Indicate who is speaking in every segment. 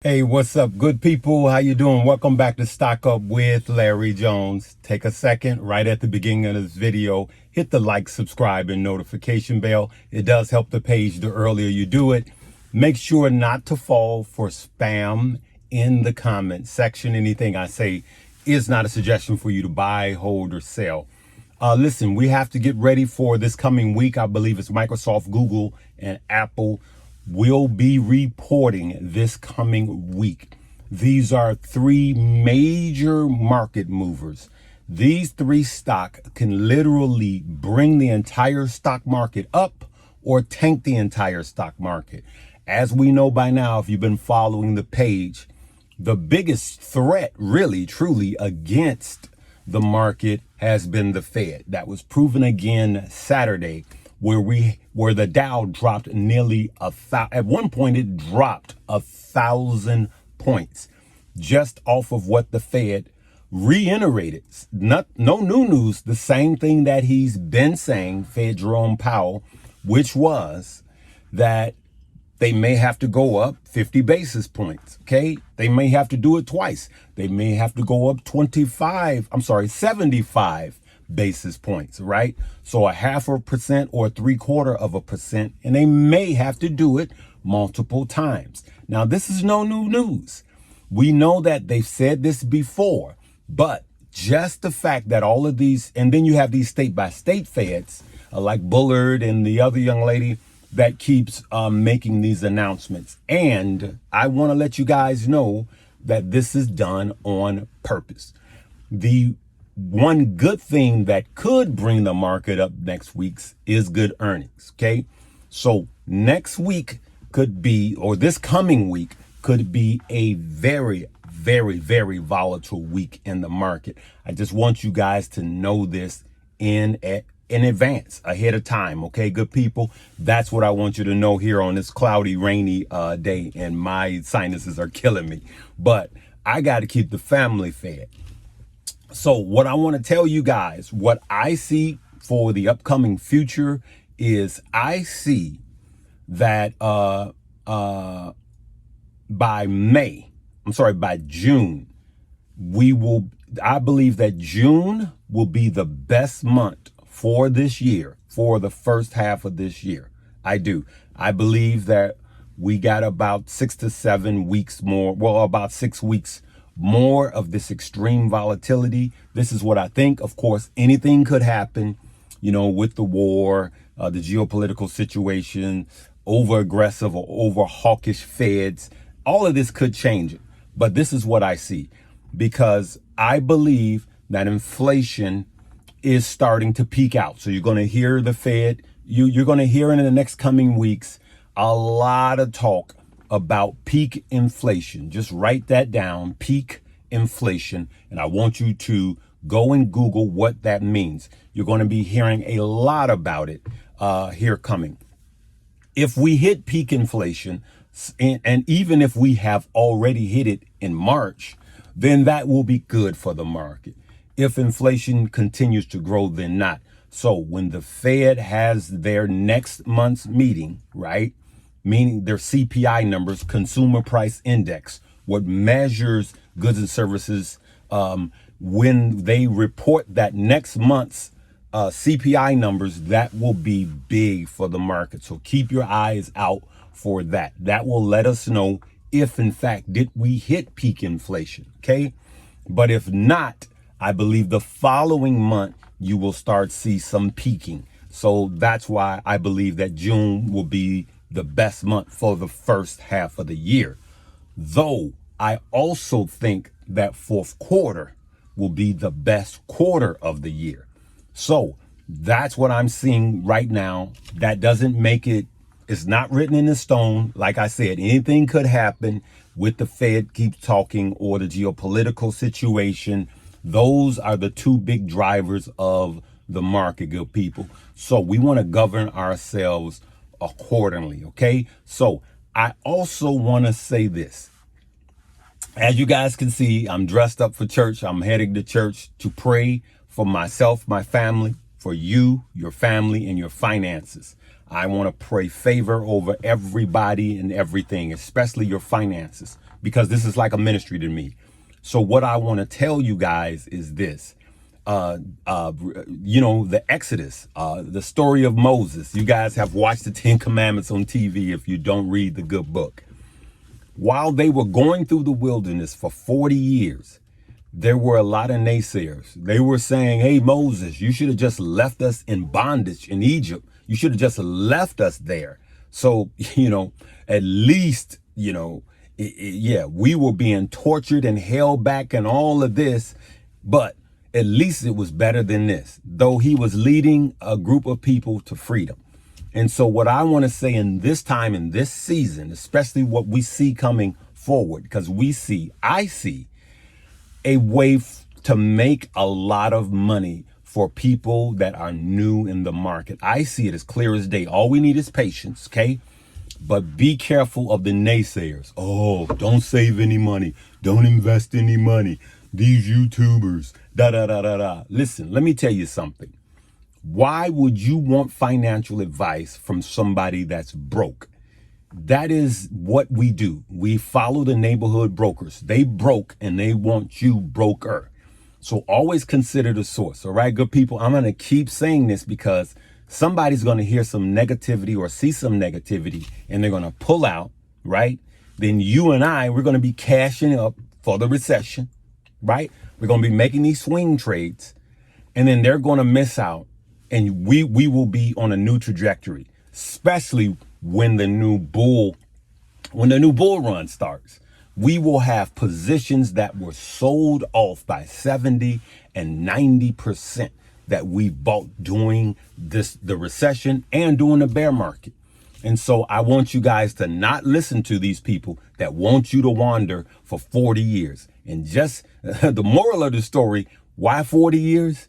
Speaker 1: Hey, what's up, good people? How you doing? Welcome back to Stock Up with Larry Jones. Take a second right at the beginning of this video, hit the like, subscribe, and notification bell. It does help the page the earlier you do it. Make sure not to fall for spam in the comment section. Anything I say is not a suggestion for you to buy, hold, or sell. Listen, we have to get ready for this coming week. I believe it's Microsoft, Google, and Apple will be reporting this coming week. These are three major market movers. These three stocks can literally bring the entire stock market up or tank the entire stock market. As we know by now, if you've been following the page, the biggest threat really, truly against the market has been the Fed. That was proven again Saturday, where the Dow dropped nearly at one point it dropped 1,000 points just off of what the Fed reiterated. No new news, the same thing that he's been saying, Fed Jerome Powell, which was that they may have to go up 50 basis points, okay? They may have to do it twice. They may have to go up 75 basis points, right? So 0.5% or 0.75%, and they may have to do it multiple times. Now, this is no new news. We know that they've said this before, but just the fact that all of these, and then you have these state-by-state feds, like Bullard and the other young lady that keeps making these announcements. And I want to let you guys know that this is done on purpose. The one good thing that could bring the market up next week is good earnings, okay? So next week could be, or this coming week could be a very, very, very volatile week in the market. I just want you guys to know this in advance, ahead of time, okay, good people? That's what I want you to know here on this cloudy, rainy day, and my sinuses are killing me. But I got to keep the family fed. So what I want to tell you guys, what I see for the upcoming future is I see that by June, I believe that June will be the best month for this year, for the first half of this year. I do. I believe that we got about 6 to 7 weeks more, well, about 6 weeks more of this extreme volatility. This is what I think. Of course, anything could happen, you know, with the war, the geopolitical situation, over aggressive or over hawkish feds. All of this could change it. But this is what I see, because I believe that inflation is starting to peak out. So you're going to hear the Fed, you're going to hear in the next coming weeks a lot of talk about peak inflation. Just write that down, peak inflation. And I want you to go and Google what that means. You're going to be hearing a lot about it here coming. If we hit peak inflation, and even if we have already hit it in March, then that will be good for the market. If inflation continues to grow, then not. So when the Fed has their next month's meeting, right, meaning their CPI numbers, consumer price index, what measures goods and services, when they report that next month's CPI numbers, that will be big for the market. So keep your eyes out for that. That will let us know if, in fact, did we hit peak inflation, okay? But if not, I believe the following month, you will start see some peaking. So that's why I believe that June will be the best month for the first half of the year. Though I also think that fourth quarter will be the best quarter of the year. So that's what I'm seeing right now. That doesn't make it's not written in the stone. Like I said, anything could happen with the Fed keeps talking or the geopolitical situation. Those are the two big drivers of the market, good people. So we want to govern ourselves accordingly, okay? So I also want to say this. As you guys can see, I'm dressed up for church. I'm heading to church to pray for myself, my family, for you, your family, and your finances. I want to pray favor over everybody and everything, especially your finances, because this is like a ministry to me. So what I want to tell you guys is this. The Exodus, the story of Moses. You guys have watched the 10 Commandments on TV if you don't read the good book. While they were going through the wilderness for 40 years, there were a lot of naysayers. They were saying, hey, Moses, you should have just left us in bondage in Egypt. You should have just left us there. So, at least, we were being tortured and held back and all of this, but at least it was better than this, though he was leading a group of people to freedom. And so what I want to say in this time, in this season, especially what we see coming forward, because I see a way to make a lot of money for people that are new in the market. I see it as clear as day. All we need is patience, okay? But be careful of the naysayers. Oh, don't save any money. Don't invest any money. These YouTubers, da-da-da-da-da. Listen, let me tell you something. Why would you want financial advice from somebody that's broke? That is what we do. We follow the neighborhood brokers. They broke and they want you broker. So always consider the source. All right, good people. I'm going to keep saying this because somebody's going to hear some negativity or see some negativity and they're going to pull out, right? Then you and we're going to be cashing up for the recession, right? We're going to be making these swing trades and then they're going to miss out and we will be on a new trajectory, especially when the new bull run starts. We will have positions that were sold off by 70 and 90% that we bought during the recession and during the bear market. And so I want you guys to not listen to these people that want you to wander for 40 years. And just the moral of the story, why 40 years?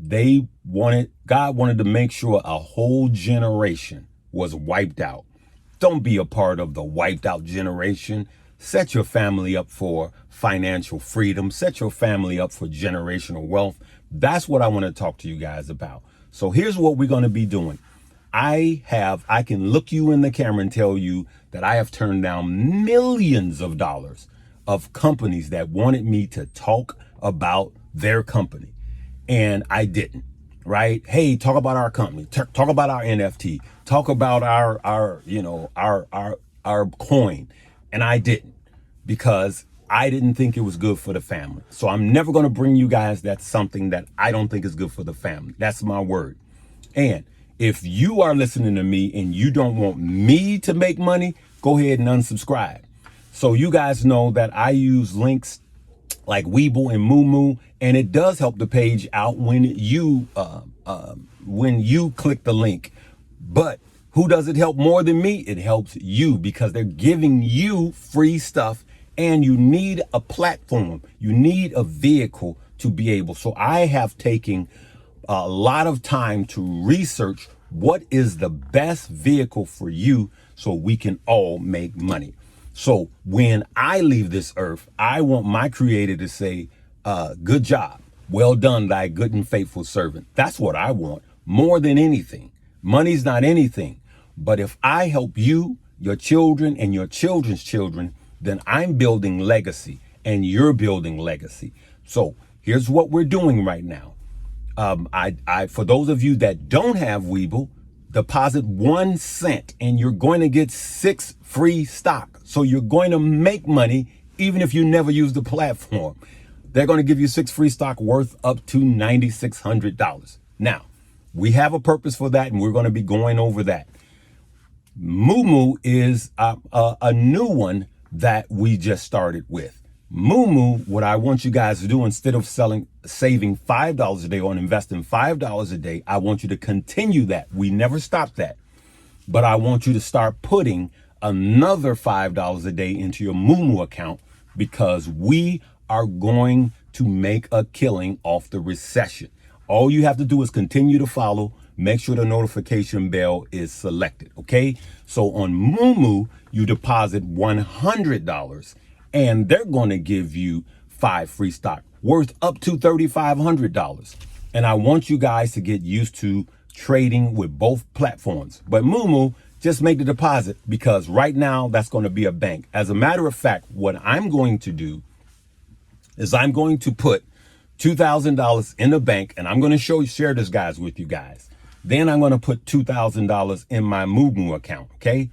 Speaker 1: God wanted to make sure a whole generation was wiped out. Don't be a part of the wiped out generation. Set your family up for financial freedom. Set your family up for generational wealth. That's what I want to talk to you guys about. So here's what we're going to be doing. I can look you in the camera and tell you that I have turned down millions of dollars of companies that wanted me to talk about their company. And I didn't, right? Hey, talk about our company, talk about our NFT, talk about our coin. And I didn't, because I didn't think it was good for the family. So I'm never going to bring you guys that's something that I don't think is good for the family. That's my word. And if you are listening to me and you don't want me to make money, go ahead and unsubscribe. So you guys know that I use links like Webull and Moomoo, and it does help the page out when you click the link. But who does it help more than me? It helps you, because they're giving you free stuff, and you need a platform. You need a vehicle to be able. So I have taken a lot of time to research what is the best vehicle for you so we can all make money. So when I leave this earth, I want my creator to say, good job. Well done, thy good and faithful servant. That's what I want more than anything. Money's not anything. But if I help you, your children, and your children's children, then I'm building legacy and you're building legacy. So here's what we're doing right now. For those of you that don't have Webull, deposit 1 cent and you're going to get 6 free stock. So you're going to make money even if you never use the platform. They're going to give you 6 free stock worth up to $9,600. Now, we have a purpose for that, and we're going to be going over that. Moomoo is a new one that we just started with. Moomoo, what I want you guys to do, instead of saving $5 a day or investing $5 a day, I want you to continue that. We never stop that. But I want you to start putting another $5 a day into your Moomoo account, because we are going to make a killing off the recession. All you have to do is continue to follow. Make sure the notification bell is selected. Okay. So on Moomoo, you deposit $100 and they're going to give you 5 free stock worth up to $3,500. And I want you guys to get used to trading with both platforms. But Moomoo, just make the deposit, because right now that's going to be a bank. As a matter of fact, what I'm going to do is I'm going to put $2,000 in the bank, and I'm going to share this guys with you guys. Then I'm going to put $2,000 in my Moomoo account. Okay.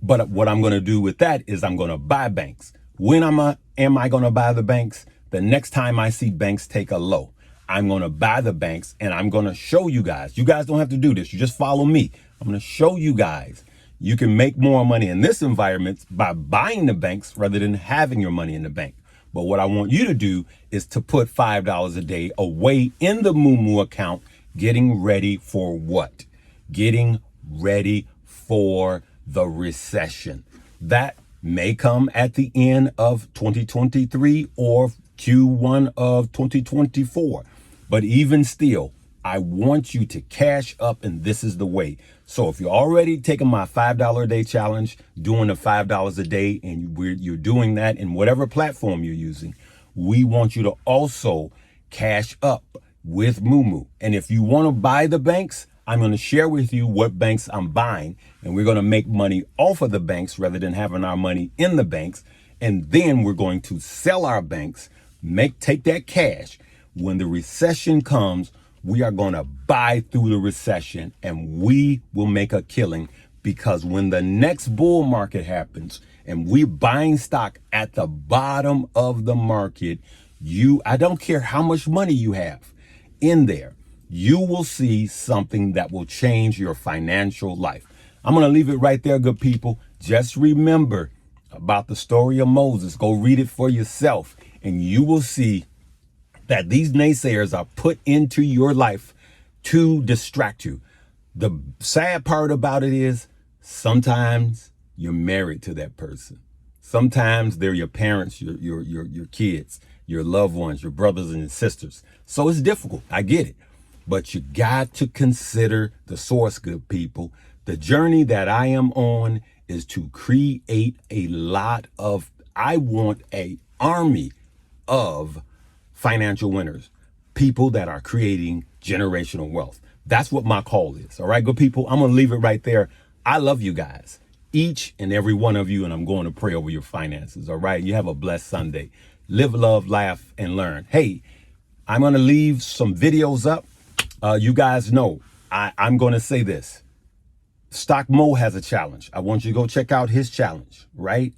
Speaker 1: But what I'm going to do with that is I'm going to buy banks. When am I going to buy the banks? The next time I see banks take a low, I'm going to buy the banks, and I'm going to show you guys. You guys don't have to do this. You just follow me. I'm going to show you guys you can make more money in this environment by buying the banks rather than having your money in the bank. But what I want you to do is to put $5 a day away in the Moomoo account, getting ready for what? Getting ready for the recession. That may come at the end of 2023 or Q1 of 2024. But even still, I want you to cash up, and this is the way. So if you're already taking my $5 a day challenge, doing the $5 a day, and you're doing that in whatever platform you're using, we want you to also cash up with Moomoo. And if you want to buy the banks, I'm going to share with you what banks I'm buying, and we're going to make money off of the banks rather than having our money in the banks. And then we're going to sell our banks, take that cash. When the recession comes, we are going to buy through the recession, and we will make a killing, because when the next bull market happens and we're buying stock at the bottom of the market, I don't care how much money you have in there, you will see something that will change your financial life. I'm going to leave it right there, good people. Just remember about the story of Moses. Go read it for yourself, and you will see that these naysayers are put into your life to distract you. The sad part about it is sometimes you're married to that person. Sometimes they're your parents, your kids, your loved ones, your brothers and sisters. So it's difficult. I get it. But you got to consider the source, good people. The journey that I am on is to create I want an army of financial winners, people that are creating generational wealth. That's what my call is. All right, good people, I'm going to leave it right there. I love you guys, each and every one of you, and I'm going to pray over your finances. All right, you have a blessed Sunday. Live, love, laugh, and learn. Hey, I'm going to leave some videos up. You guys know I'm going to say this. Stock Mo has a challenge. I want you to go check out his challenge, right?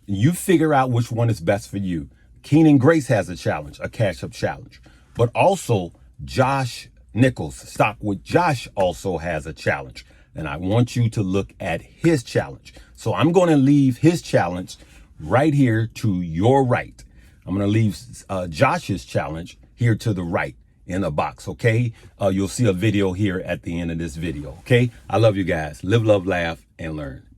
Speaker 1: You figure out which one is best for you. Keenan Grace has a challenge, a cash up challenge. But also Josh Nichols, Stock with Josh, also has a challenge. And I want you to look at his challenge. So I'm going to leave his challenge right here to your right. I'm going to leave Josh's challenge here to the right in a box. Okay. You'll see a video here at the end of this video. Okay. I love you guys. Live, love, laugh, and learn.